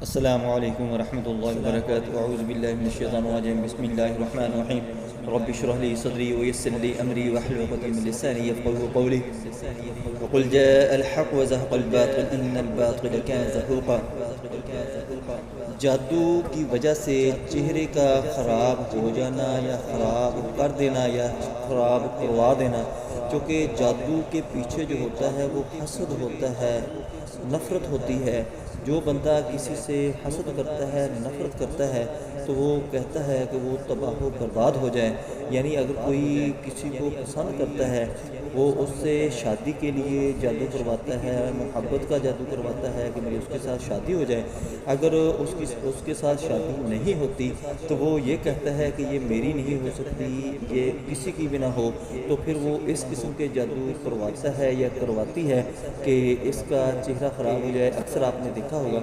السلام علیکم ورحمۃ اللہ وبرکاتہ، اعوذ باللہ من الشیطان الرجیم، بسم اللہ الرحمن الرحیم، رب اشرح لي صدری ویسر لي امری واحلل عقدۃ من لسانی یفقهوا قولی، وقل جاء الحق وزهق الباطل ان الباطل كان زهوقا۔ جادو کی وجہ سے چہرے کا خراب ہو جانا یا خراب کر دینا یا خراب کروا دینا، چونکہ جادو کے پیچھے جو ہوتا ہے وہ حسد ہوتا ہے، نفرت ہوتی ہے۔ جو بندہ کسی سے حسد کرتا ہے، نفرت کرتا ہے، تو وہ کہتا ہے کہ وہ تباہ و برباد ہو جائے۔ یعنی اگر کوئی کسی کو پسند کرتا ہے، وہ اس سے شادی کے لیے جادو کرواتا ہے، محبت کا جادو کرواتا ہے کہ میری اس کے ساتھ شادی ہو جائے۔ اگر اس کے ساتھ شادی نہیں ہوتی تو وہ یہ کہتا ہے کہ یہ میری نہیں ہو سکتی، یہ کسی کی بھی نہ ہو، تو پھر وہ اس قسم کے جادو کرواتا ہے یا کرواتی ہے کہ اس کا چہرہ خراب ہو جائے۔ اکثر آپ نے دیکھا ہوگا